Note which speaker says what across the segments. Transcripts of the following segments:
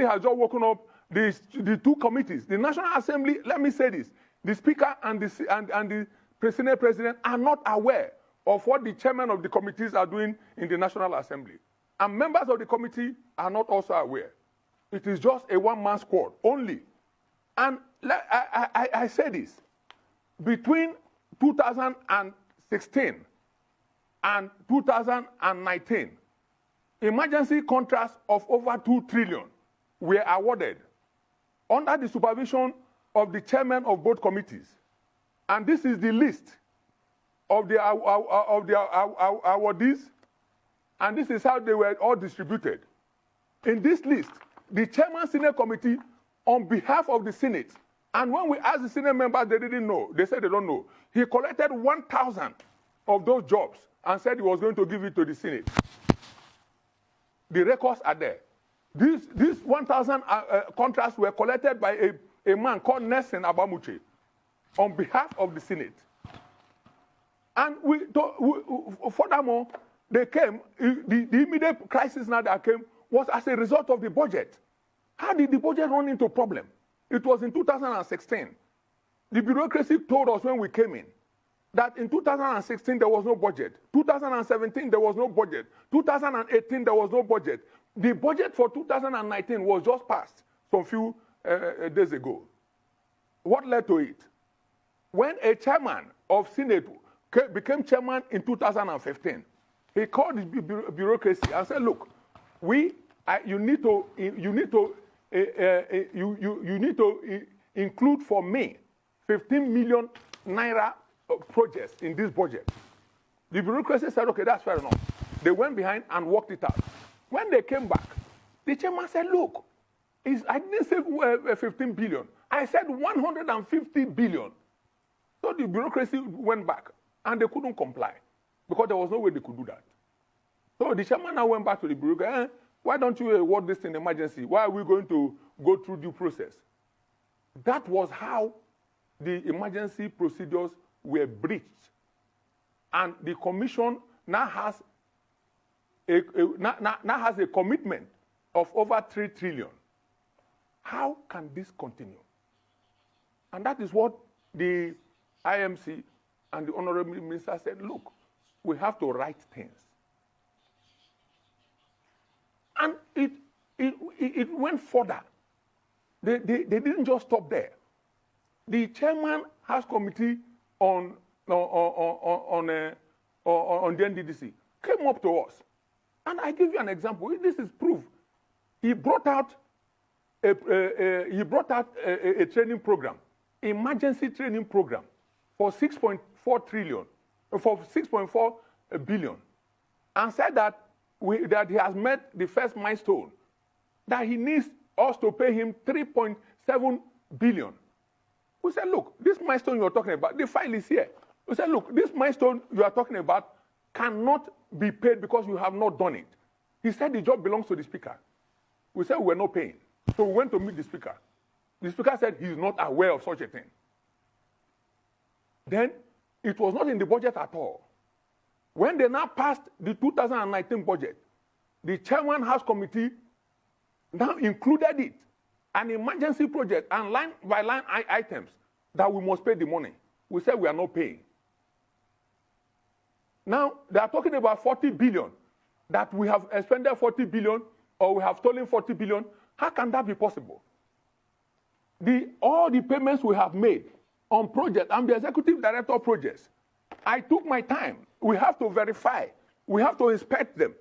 Speaker 1: Assembly has just woken up the two committees. The National Assembly, let me say this, the Speaker and the Senate President are not aware of what the chairman of the committees are doing in the National Assembly. And members of the committee are not also aware. It is just a one-man squad only. And I say this, between 2016 and 2019, emergency contracts of over 2 trillion were awarded under the supervision of the chairman of both committees. And this is the list of the awardees, and this is how they were all distributed. In this list, the chairman Senate committee, on behalf of the Senate, and when we asked the Senate members, they didn't know. They said they don't know. He collected 1,000 of those jobs and said he was going to give it to the Senate. The records are there. These 1,000 contracts were collected by a man called Nelson Abamuche on behalf of the Senate. And furthermore, they came, the immediate crisis now that came was as a result of the budget. How did the budget run into problem? It was in 2016. The bureaucracy told us when we came in that in 2016 there was no budget. 2017 there was no budget. 2018 there was no budget. The budget for 2019 was just passed some few days ago. What led to it? When a chairman of Senate became chairman in 2015, he called the bureaucracy and said, "Look, you need to include for me 15 million naira projects in this budget." The bureaucracy said, "Okay, that's fair enough." They went behind and worked it out. When they came back, the chairman said, "Look, I didn't say 15 billion. I said 150 billion. So the bureaucracy went back, and they couldn't comply because there was no way they could do that. So the chairman now went back to the bureaucracy. Why don't you award this in emergency? Why are we going to go through due process? That was how the emergency procedures were breached. And the commission now has a commitment of over 3 trillion. How can this continue? And that is what the IMC and the Honorable Minister said, look, we have to write things. And it went further. They didn't just stop there. The chairman House Committee on the NDDC came up to us. And I give you an example. This is proof. He brought out a training program, emergency training program for 6.4 trillion, for 6.4 billion, and said that he has met the first milestone, that he needs us to pay him 3.7 billion. We said, look, this milestone you're talking about, the file is here. We said, look, this milestone you are talking about cannot be paid because you have not done it. He said the job belongs to the speaker. We said we're not paying. So we went to meet the speaker. The speaker said he's not aware of such a thing. Then it was not in the budget at all. When they now passed the 2019 budget, the chairman House Committee now included it, an emergency project and line by line items that we must pay the money. We said we are not paying. Now they are talking about 40 billion, that we have expended 40 billion or we have stolen 40 billion. How can that be possible? All the payments we have made on projects, I'm the executive director of projects. I took my time. We have to verify. We have to inspect them.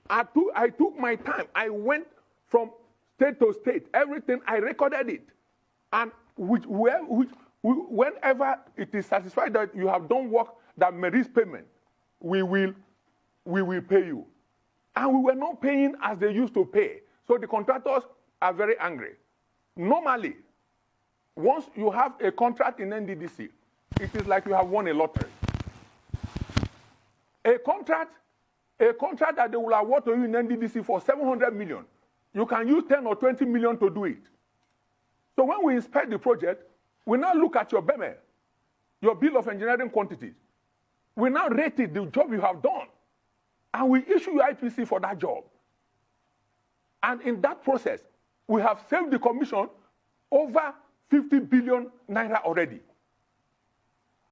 Speaker 1: I took my time. I went from state to state. Everything, I recorded it. And whenever it is satisfied that you have done work that merits payment, we will pay you. And we were not paying as they used to pay. So the contractors are very angry. Normally, once you have a contract in NDDC, it is like you have won a lottery. A contract that they will award to you in NDDC for 700 million, you can use 10 or 20 million to do it. So when we inspect the project, we now look at your BEME, your bill of engineering quantities. We now rate it, the job you have done, and we issue you IPC for that job. And in that process, we have saved the commission over 50 billion naira already.